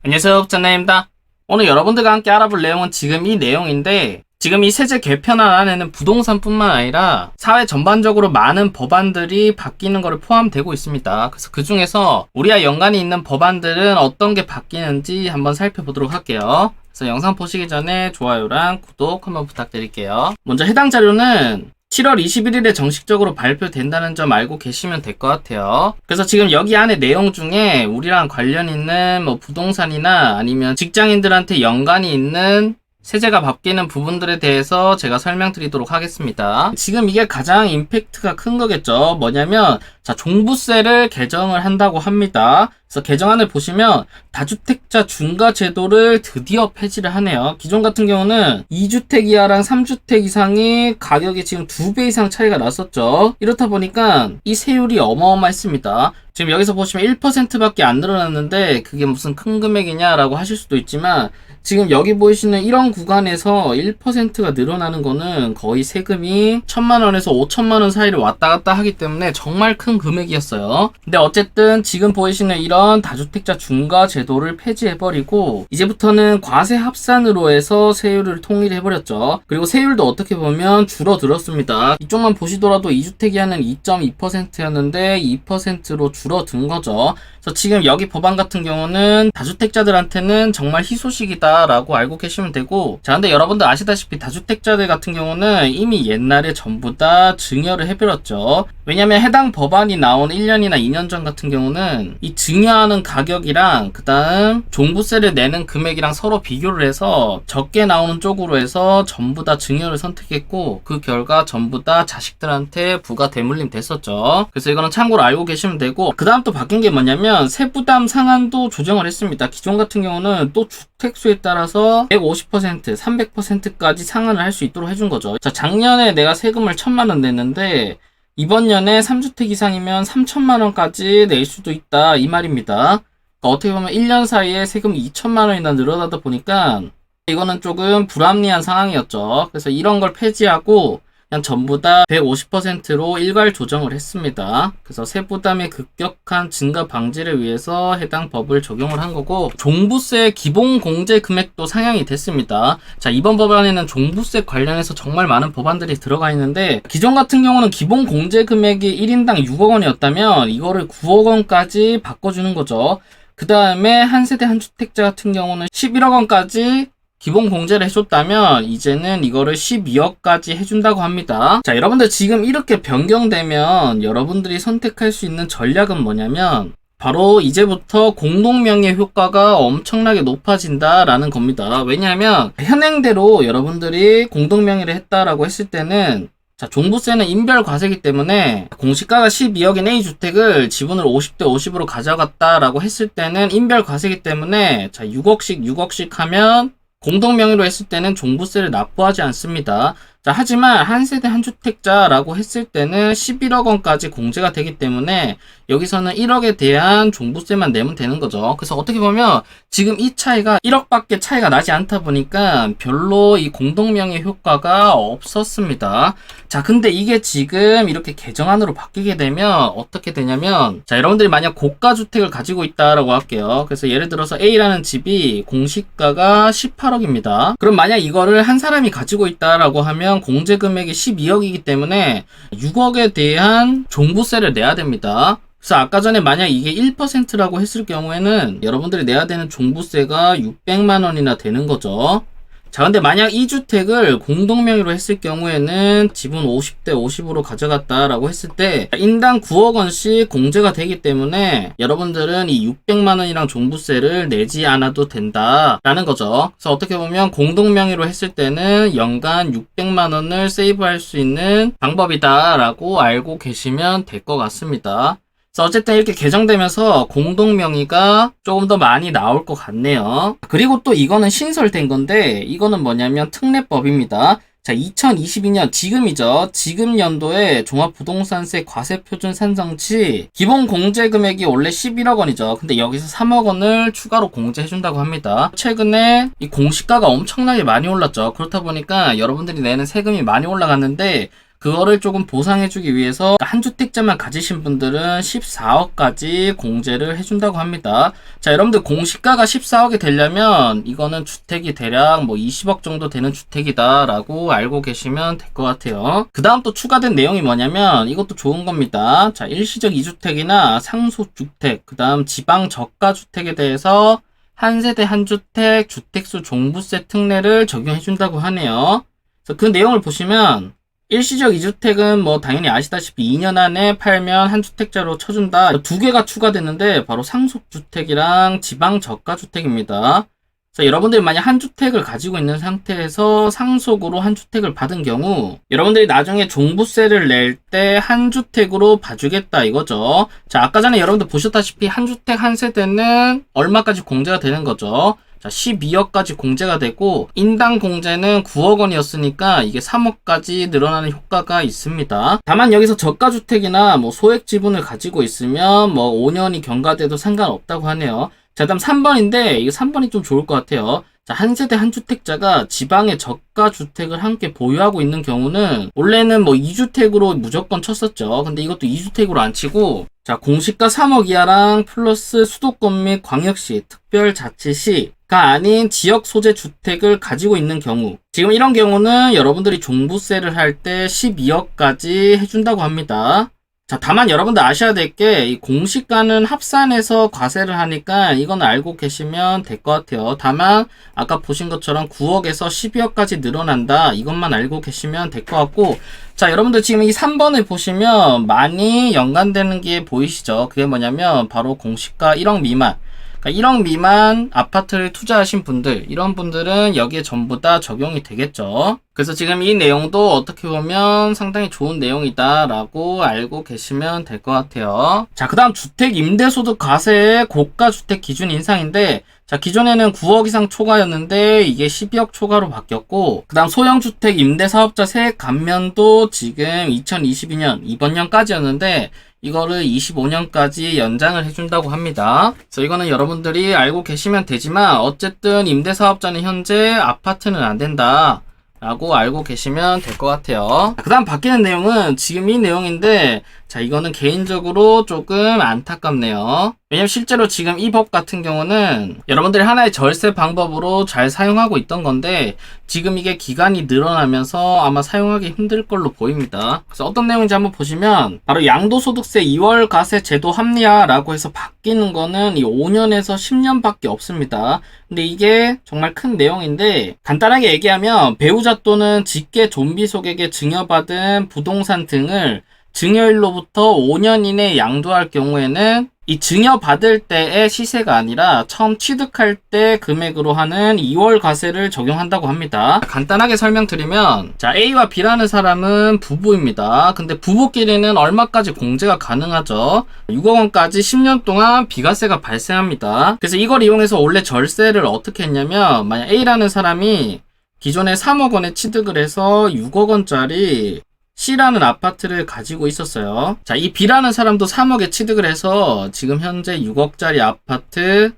안녕하세요, 짠나입니다. 오늘 여러분들과 함께 알아볼 내용은 지금 이 내용인데, 지금 이 세제 개편안 안에는 부동산뿐만 아니라 사회 전반적으로 많은 법안들이 바뀌는 것을 포함되고 있습니다. 그래서 그 중에서 우리와 연관이 있는 법안들은 어떤 게 바뀌는지 한번 살펴보도록 할게요. 그래서 영상 보시기 전에 좋아요랑 구독 한번 부탁드릴게요. 먼저 해당 자료는 7월 21일에 정식적으로 발표된다는 점 알고 계시면 될 것 같아요. 그래서 지금 여기 안에 내용 중에 우리랑 관련 있는 부동산이나 아니면 직장인들한테 연관이 있는 세제가 바뀌는 부분들에 대해서 제가 설명드리도록 하겠습니다. 지금 이게 가장 임팩트가 큰 거겠죠. 뭐냐면 종부세를 개정을 한다고 합니다. 그래서 개정안을 보시면 다주택자 중과 제도를 드디어 폐지를 하네요. 기존 같은 경우는 2주택 이하랑 3주택 이상이 가격이 지금 2배 이상 차이가 났었죠. 이렇다 보니까 이 세율이 어마어마했습니다. 지금 여기서 보시면 1%밖에 안 늘어났는데 그게 무슨 큰 금액이냐라고 하실 수도 있지만, 지금 여기 보이시는 이런 구간에서 1%가 늘어나는 거는 거의 세금이 1,000만원에서 5,000만원 사이를 왔다 갔다 하기 때문에 정말 큰 금액이었어요. 근데 어쨌든 지금 보이시는 이런 다주택자 중과 제도를 폐지해버리고 이제부터는 과세 합산으로 해서 세율을 통일해버렸죠. 그리고 세율도 어떻게 보면 줄어들었습니다. 이쪽만 보시더라도 2주택 이하는 2.2%였는데 2%로 줄어든 거죠. 그래서 지금 여기 법안 같은 경우는 다주택자들한테는 정말 희소식이다 라고 알고 계시면 되고, 자 근데 여러분들 아시다시피 다주택자들 같은 경우는 이미 옛날에 전부 다 증여를 해버렸죠. 왜냐면 해당 법안이 나온 1년이나 2년 전 같은 경우는 이 증여하는 가격이랑 그 다음 종부세를 내는 금액이랑 서로 비교를 해서 적게 나오는 쪽으로 해서 전부 다 증여를 선택했고, 그 결과 전부 다 자식들한테 부가 대물림 됐었죠. 그래서 이거는 참고로 알고 계시면 되고, 그 다음 또 바뀐 게 뭐냐면 세부담 상한도 조정을 했습니다. 기존 같은 경우는 또 주택수에 따라서 150%, 300%까지 상한을 할 수 있도록 해준 거죠. 자, 작년에 내가 세금을 1,000만원 냈는데 이번 년에 3주택 이상이면 3,000만원까지 낼 수도 있다 이 말입니다. 그러니까 어떻게 보면 1년 사이에 세금이 2,000만원이나 늘어나다 보니까 이거는 조금 불합리한 상황이었죠. 그래서 이런 걸 폐지하고 그냥 전부 다 150%로 일괄 조정을 했습니다. 그래서 세부담의 급격한 증가 방지를 위해서 해당 법을 적용을 한 거고, 종부세 기본 공제 금액도 상향이 됐습니다. 자, 이번 법안에는 종부세 관련해서 정말 많은 법안들이 들어가 있는데, 기존 같은 경우는 기본 공제 금액이 1인당 6억 원이었다면 이거를 9억 원까지 바꿔주는 거죠. 그 다음에 한 세대 한 주택자 같은 경우는 11억 원까지 기본 공제를 해줬다면 이제는 이거를 12억까지 해준다고 합니다. 자, 여러분들 지금 이렇게 변경되면 여러분들이 선택할 수 있는 전략은 뭐냐면 바로 이제부터 공동명의 효과가 엄청나게 높아진다라는 겁니다. 왜냐하면 현행대로 여러분들이 공동명의를 했다라고 했을 때는, 자, 종부세는 인별과세이기 때문에 공시가가 12억인 A주택을 지분을 50대 50으로 가져갔다라고 했을 때는 인별과세이기 때문에, 자, 6억씩 하면 공동명의로 했을 때는 종부세를 납부하지 않습니다. 자, 하지만 한 세대 한 주택자라고 했을 때는 11억 원까지 공제가 되기 때문에 여기서는 1억에 대한 종부세만 내면 되는 거죠. 그래서 어떻게 보면 지금 이 차이가 1억밖에 차이가 나지 않다 보니까 별로 이 공동명의 효과가 없었습니다. 자, 근데 이게 지금 이렇게 개정안으로 바뀌게 되면 어떻게 되냐면, 자, 여러분들이 만약 고가주택을 가지고 있다라고 할게요. 그래서 예를 들어서 A라는 집이 공시가가 18억입니다. 그럼 만약 이거를 한 사람이 가지고 있다라고 하면 공제 금액이 12억이기 때문에 6억에 대한 종부세를 내야 됩니다. 그래서 아까 전에 만약 이게 1%라고 했을 경우에는 여러분들이 내야 되는 종부세가 600만 원이나 되는 거죠. 자, 근데 만약 이 주택을 공동명의로 했을 경우에는 지분 50대 50으로 가져갔다라고 했을 때 인당 9억 원씩 공제가 되기 때문에 여러분들은 이 600만 원이랑 종부세를 내지 않아도 된다라는 거죠. 그래서 어떻게 보면 공동명의로 했을 때는 연간 600만 원을 세이브할 수 있는 방법이다라고 알고 계시면 될 것 같습니다. 그래서 어쨌든 이렇게 개정되면서 공동명의가 조금 더 많이 나올 것 같네요. 그리고 또 이거는 신설된 건데, 이거는 뭐냐면 특례법입니다. 자, 2022년 지금이죠. 지금 연도에 종합부동산세 과세표준 산정치 기본 공제 금액이 원래 11억 원이죠. 근데 여기서 3억 원을 추가로 공제해준다고 합니다. 최근에 이 공시가가 엄청나게 많이 올랐죠. 그렇다 보니까 여러분들이 내는 세금이 많이 올라갔는데 그거를 조금 보상해주기 위해서 한 주택자만 가지신 분들은 14억까지 공제를 해준다고 합니다. 자, 여러분들 공시가가 14억이 되려면 이거는 주택이 대략 뭐 20억 정도 되는 주택이다 라고 알고 계시면 될 것 같아요. 그 다음 또 추가된 내용이 뭐냐면 이것도 좋은 겁니다. 자, 일시적 2주택이나 상속주택, 그 다음 지방 저가주택에 대해서 한 세대 한 주택 주택수 종부세 특례를 적용해준다고 하네요. 그래서 그 내용을 보시면 일시적 2주택은 뭐 당연히 아시다시피 2년 안에 팔면 한 주택자로 쳐준다. 두 개가 추가됐는데 바로 상속주택이랑 지방저가주택입니다. 그래서 여러분들이 만약 한 주택을 가지고 있는 상태에서 상속으로 한 주택을 받은 경우 여러분들이 나중에 종부세를 낼 때 한 주택으로 봐주겠다 이거죠. 자, 아까 전에 여러분들 보셨다시피 한 주택 한 세대는 얼마까지 공제가 되는 거죠. 자, 12억까지 공제가 되고 인당 공제는 9억 원이었으니까 이게 3억까지 늘어나는 효과가 있습니다. 다만 여기서 저가주택이나 뭐 소액 지분을 가지고 있으면 뭐 5년이 경과돼도 상관없다고 하네요. 자, 다음 3번인데 이게 3번이 좀 좋을 것 같아요. 자, 한 세대 한 주택자가 지방의 저가주택을 함께 보유하고 있는 경우는 원래는 뭐 2주택으로 무조건 쳤었죠. 근데 이것도 2주택으로 안 치고 자, 공시가 3억 이하랑 플러스 수도권 및 광역시, 특별자치시가 아닌 지역 소재 주택을 가지고 있는 경우 지금 이런 경우는 여러분들이 종부세를 할 때 12억까지 해준다고 합니다. 자, 다만 여러분들 아셔야 될 게 이 공시가는 합산해서 과세를 하니까 이건 알고 계시면 될 것 같아요. 다만 아까 보신 것처럼 9억에서 12억까지 늘어난다. 이것만 알고 계시면 될 것 같고 자, 여러분들 지금 이 3번을 보시면 많이 연관되는 게 보이시죠? 그게 뭐냐면 바로 공시가 1억 미만 그러니까 1억 미만 아파트를 투자하신 분들 이런 분들은 여기에 전부 다 적용이 되겠죠. 그래서 지금 이 내용도 어떻게 보면 상당히 좋은 내용이다 라고 알고 계시면 될 것 같아요. 자, 그 다음 주택 임대소득 과세의 고가주택 기준 인상인데 자, 기존에는 9억 이상 초과였는데 이게 12억 초과로 바뀌었고 그 다음 소형주택 임대사업자 세액 감면도 지금 2022년 이번 년까지였는데 이거를 25년까지 연장을 해준다고 합니다. 그래서 이거는 여러분들이 알고 계시면 되지만 어쨌든 임대사업자는 현재 아파트는 안 된다 라고 알고 계시면 될 것 같아요. 그 다음 바뀌는 내용은 지금 이 내용인데 자, 이거는 개인적으로 조금 안타깝네요. 왜냐면 실제로 지금 이 법 같은 경우는 여러분들이 하나의 절세 방법으로 잘 사용하고 있던 건데 지금 이게 기간이 늘어나면서 아마 사용하기 힘들 걸로 보입니다. 그래서 어떤 내용인지 한번 보시면 바로 양도소득세 2월 과세 제도 합리화라고 해서 바뀌는 거는 이 5년에서 10년밖에 없습니다. 근데 이게 정말 큰 내용인데 간단하게 얘기하면 배우자 또는 직계 존비속에게 증여받은 부동산 등을 증여일로부터 5년 이내에 양도할 경우에는 이 증여받을 때의 시세가 아니라 처음 취득할 때 금액으로 하는 2월 과세를 적용한다고 합니다. 간단하게 설명드리면 자, A와 B라는 사람은 부부입니다. 근데 부부끼리는 얼마까지 공제가 가능하죠? 6억 원까지 10년 동안 비과세가 발생합니다. 그래서 이걸 이용해서 원래 절세를 어떻게 했냐면 만약 A라는 사람이 기존에 3억 원에 취득을 해서 6억 원짜리 C라는 아파트를 가지고 있었어요. 자, 이 B라는 사람도 3억에 취득을 해서 지금 현재 6억짜리 아파트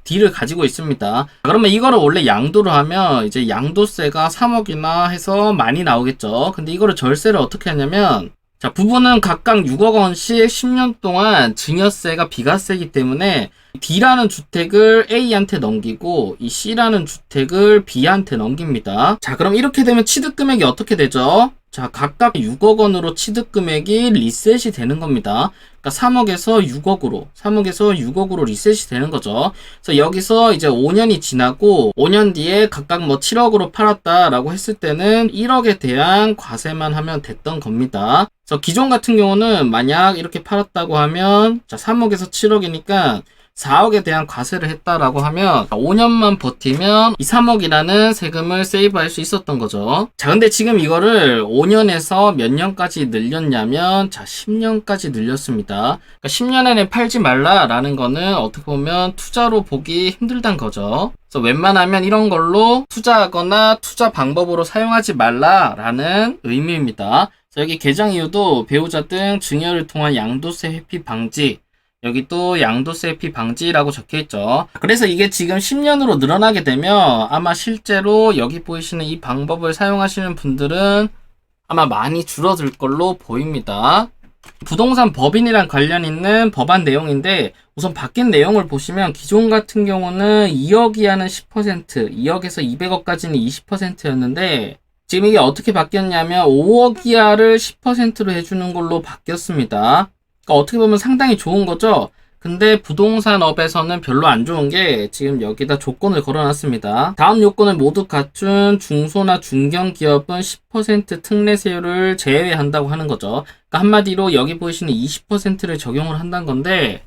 D를 가지고 있습니다. 그러면 이거를 원래 양도를 하면 이제 양도세가 3억이나 해서 많이 나오겠죠. 근데 이거를 절세를 어떻게 하냐면 자, 부부는 각각 6억 원씩 10년 동안 증여세가 비과세이기 때문에 D라는 주택을 A한테 넘기고 이 C라는 주택을 B한테 넘깁니다. 자, 그럼 이렇게 되면 취득 금액이 어떻게 되죠? 자, 각각 6억 원으로 취득 금액이 리셋이 되는 겁니다. 그러니까 3억에서 6억으로 리셋이 되는 거죠. 그래서 여기서 이제 5년이 지나고 5년 뒤에 각각 뭐 7억으로 팔았다라고 했을 때는 1억에 대한 과세만 하면 됐던 겁니다. 그래서 기존 같은 경우는 만약 이렇게 팔았다고 하면 자, 3억에서 7억이니까 4억에 대한 과세를 했다라고 하면 5년만 버티면 이 3억이라는 세금을 세이브할 수 있었던 거죠. 자, 근데 지금 이거를 5년에서 몇 년까지 늘렸냐면 자, 10년까지 늘렸습니다. 그러니까 10년 안에 팔지 말라라는 거는 어떻게 보면 투자로 보기 힘들단 거죠. 그래서 웬만하면 이런 걸로 투자하거나 투자 방법으로 사용하지 말라라는 의미입니다. 여기 개정 이유도 배우자 등 증여를 통한 양도세 회피 방지 여기 또 양도세 회피 방지라고 적혀있죠. 그래서 이게 지금 10년으로 늘어나게 되면 아마 실제로 여기 보이시는 이 방법을 사용하시는 분들은 아마 많이 줄어들 걸로 보입니다. 부동산 법인이랑 관련 있는 법안 내용인데 우선 바뀐 내용을 보시면 기존 같은 경우는 2억 이하는 10%, 2억에서 200억까지는 20%였는데 지금 이게 어떻게 바뀌었냐면 5억 이하를 10%로 해주는 걸로 바뀌었습니다. 그러니까 어떻게 보면 상당히 좋은 거죠. 근데 부동산업에서는 별로 안 좋은 게 지금 여기다 조건을 걸어놨습니다. 다음 요건을 모두 갖춘 중소나 중견기업은 10% 특례세율을 제외한다고 하는 거죠. 그러니까 한마디로 여기 보이시는 20%를 적용을 한다는 건데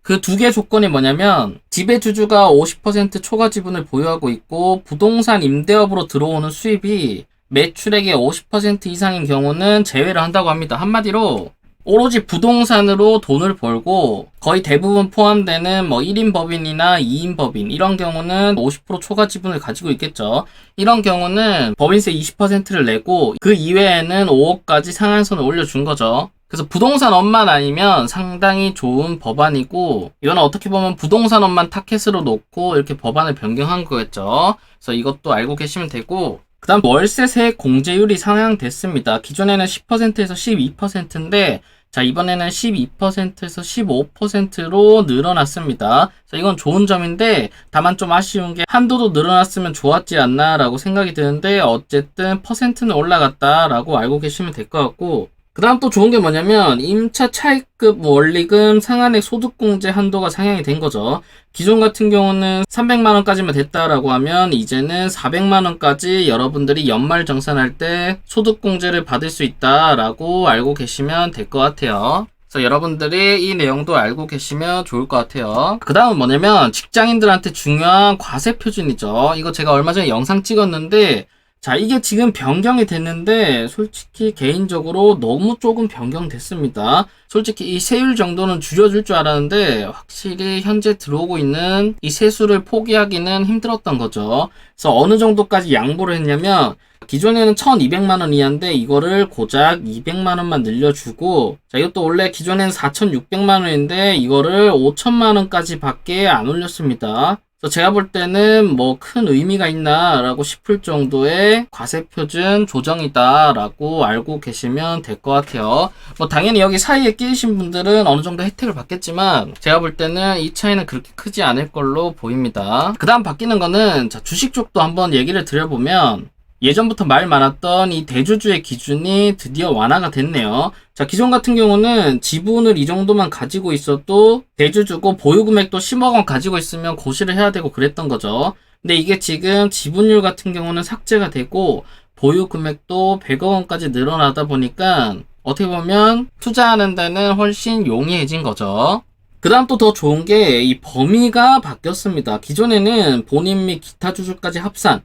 그 두 개 조건이 뭐냐면 지배주주가 50% 초과 지분을 보유하고 있고 부동산 임대업으로 들어오는 수입이 매출액의 50% 이상인 경우는 제외를 한다고 합니다. 한마디로 오로지 부동산으로 돈을 벌고 거의 대부분 포함되는 1인 법인이나 2인 법인 이런 경우는 50% 초과 지분을 가지고 있겠죠. 이런 경우는 법인세 20%를 내고 그 이외에는 5억까지 상한선을 올려준 거죠. 그래서 부동산업만 아니면 상당히 좋은 법안이고 이거는 어떻게 보면 부동산업만 타켓으로 놓고 이렇게 법안을 변경한 거겠죠. 그래서 이것도 알고 계시면 되고 그 다음 월세 세액 공제율이 상향됐습니다. 기존에는 10%에서 12%인데 자 이번에는 12%에서 15%로 늘어났습니다. 자 이건 좋은 점인데 다만 좀 아쉬운 게 한도도 늘어났으면 좋았지 않나 라고 생각이 드는데 어쨌든 퍼센트는 올라갔다 라고 알고 계시면 될 것 같고 그 다음 또 좋은 게 뭐냐면 임차 차입급 원리금 상한액 소득공제 한도가 상향이 된 거죠. 기존 같은 경우는 300만원까지만 됐다라고 하면 이제는 400만원까지 여러분들이 연말정산할 때 소득공제를 받을 수 있다라고 알고 계시면 될 것 같아요. 그래서 여러분들이 이 내용도 알고 계시면 좋을 것 같아요. 그 다음은 뭐냐면 직장인들한테 중요한 과세표준이죠. 이거 제가 얼마 전에 영상 찍었는데 자 이게 지금 변경이 됐는데 솔직히 개인적으로 너무 조금 변경됐습니다. 솔직히 이 세율 정도는 줄여줄 줄 알았는데 확실히 현재 들어오고 있는 이 세수를 포기하기는 힘들었던 거죠. 그래서 어느 정도까지 양보를 했냐면 기존에는 1200만원 이하인데 이거를 고작 200만원만 늘려주고 자 이것도 원래 기존에는 4600만원인데 이거를 5000만원까지 밖에 안 올렸습니다. 제가 볼 때는 큰 의미가 있나 라고 싶을 정도의 과세표준 조정이다 라고 알고 계시면 될 것 같아요. 당연히 여기 사이에 끼신 분들은 어느 정도 혜택을 받겠지만 제가 볼 때는 이 차이는 그렇게 크지 않을 걸로 보입니다. 그 다음 바뀌는 거는 자 주식 쪽도 한번 얘기를 드려보면 예전부터 말 많았던 이 대주주의 기준이 드디어 완화가 됐네요. 자, 기존 같은 경우는 지분을 이 정도만 가지고 있어도 대주주고 보유금액도 10억 원 가지고 있으면 고시를 해야 되고 그랬던 거죠. 근데 이게 지금 지분율 같은 경우는 삭제가 되고 보유금액도 100억 원까지 늘어나다 보니까 어떻게 보면 투자하는 데는 훨씬 용이해진 거죠. 그 다음 또 더 좋은 게 이 범위가 바뀌었습니다. 기존에는 본인 및 기타 주주까지 합산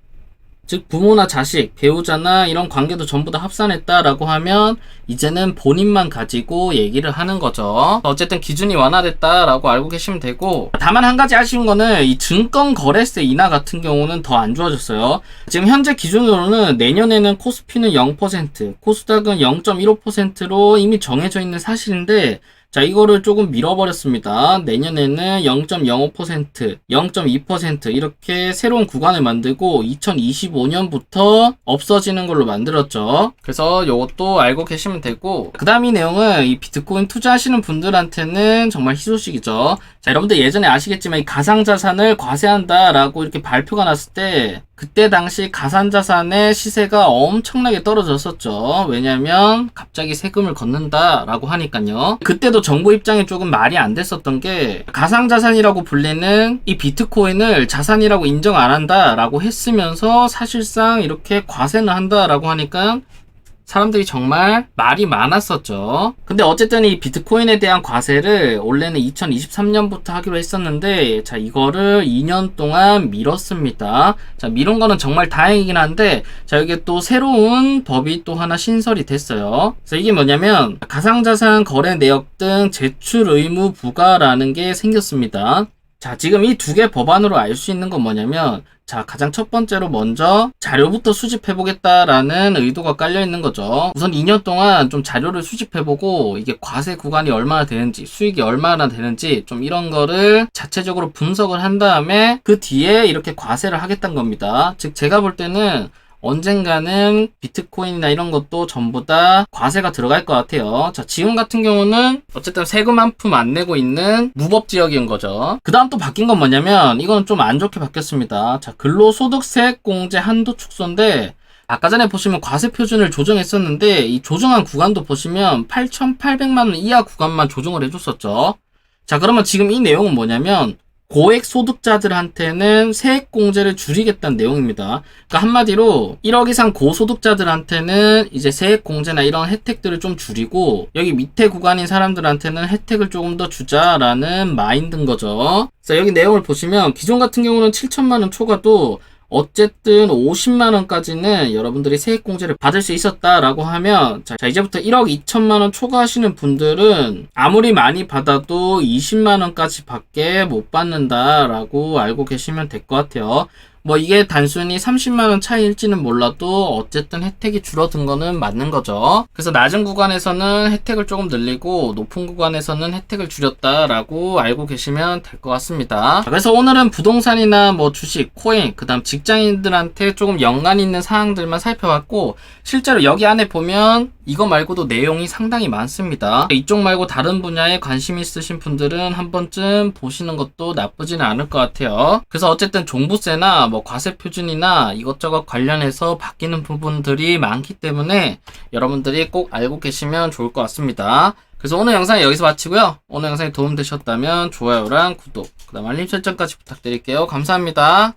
즉 부모나 자식, 배우자나 이런 관계도 전부 다 합산했다라고 하면 이제는 본인만 가지고 얘기를 하는 거죠. 어쨌든 기준이 완화됐다라고 알고 계시면 되고 다만 한 가지 아쉬운 거는 이 증권거래세 인하 같은 경우는 더 안 좋아졌어요. 지금 현재 기준으로는 내년에는 코스피는 0%, 코스닥은 0.15%로 이미 정해져 있는 사실인데 자 이거를 조금 밀어버렸습니다. 내년에는 0.05%, 0.2% 이렇게 새로운 구간을 만들고 2025년부터 없어지는 걸로 만들었죠. 그래서 이것도 알고 계시면 되고 그 다음 이 내용은 이 비트코인 투자하시는 분들한테는 정말 희소식이죠. 자 여러분들 예전에 아시겠지만 이 가상자산을 과세한다 라고 이렇게 발표가 났을 때 그때 당시 가상자산의 시세가 엄청나게 떨어졌었죠. 왜냐면 갑자기 세금을 걷는다 라고 하니까요. 그때도 정부 입장이 조금 말이 안 됐었던 게 가상자산이라고 불리는 이 비트코인을 자산이라고 인정 안 한다 라고 했으면서 사실상 이렇게 과세는 한다 라고 하니까 사람들이 정말 말이 많았었죠. 근데 어쨌든 이 비트코인에 대한 과세를 원래는 2023년부터 하기로 했었는데 자 이거를 2년 동안 미뤘습니다. 자 미룬 거는 정말 다행이긴 한데 자 여기에 또 새로운 법이 또 하나 신설이 됐어요. 그래서 이게 뭐냐면 가상자산 거래 내역 등 제출 의무 부과라는 게 생겼습니다. 자 지금 이 두 개 법안으로 알 수 있는 건 뭐냐면 자 가장 첫 번째로 먼저 자료부터 수집해보겠다라는 의도가 깔려있는 거죠. 우선 2년 동안 좀 자료를 수집해보고 이게 과세 구간이 얼마나 되는지 수익이 얼마나 되는지 좀 이런 거를 자체적으로 분석을 한 다음에 그 뒤에 이렇게 과세를 하겠다는 겁니다. 즉 제가 볼 때는 언젠가는 비트코인이나 이런 것도 전부 다 과세가 들어갈 것 같아요. 자, 지금 같은 경우는 어쨌든 세금 한 푼 안 내고 있는 무법 지역인 거죠. 그 다음 또 바뀐 건 뭐냐면 이건 좀 안 좋게 바뀌었습니다. 자, 근로소득세액공제 한도 축소인데 아까 전에 보시면 과세 표준을 조정했었는데 이 조정한 구간도 보시면 8,800만 원 이하 구간만 조정을 해줬었죠. 자, 그러면 지금 이 내용은 뭐냐면 고액 소득자들한테는 세액공제를 줄이겠다는 내용입니다. 그러니까 한마디로 1억 이상 고소득자들한테는 이제 세액공제나 이런 혜택들을 좀 줄이고 여기 밑에 구간인 사람들한테는 혜택을 조금 더 주자라는 마인드인 거죠. 자, 여기 내용을 보시면 기존 같은 경우는 7천만 원 초과도 어쨌든 50만 원까지는 여러분들이 세액공제를 받을 수 있었다라고 하면 자, 이제부터 1억 2천만 원 초과하시는 분들은 아무리 많이 받아도 20만 원까지 밖에 못 받는다라고 알고 계시면 될 것 같아요. 뭐 이게 단순히 30만 원 차이일지는 몰라도 어쨌든 혜택이 줄어든 거는 맞는 거죠. 그래서 낮은 구간에서는 혜택을 조금 늘리고 높은 구간에서는 혜택을 줄였다라고 알고 계시면 될 것 같습니다. 그래서 오늘은 부동산이나 뭐 주식, 코인, 그 다음 직장인들한테 조금 연관 있는 사항들만 살펴봤고 실제로 여기 안에 보면 이거 말고도 내용이 상당히 많습니다. 이쪽 말고 다른 분야에 관심 있으신 분들은 한 번쯤 보시는 것도 나쁘지는 않을 것 같아요. 그래서 어쨌든 종부세나 뭐 과세 표준이나 이것저것 관련해서 바뀌는 부분들이 많기 때문에 여러분들이 꼭 알고 계시면 좋을 것 같습니다. 그래서 오늘 영상은 여기서 마치고요. 오늘 영상이 도움되셨다면 좋아요랑 구독, 그 다음 알림 설정까지 부탁드릴게요. 감사합니다.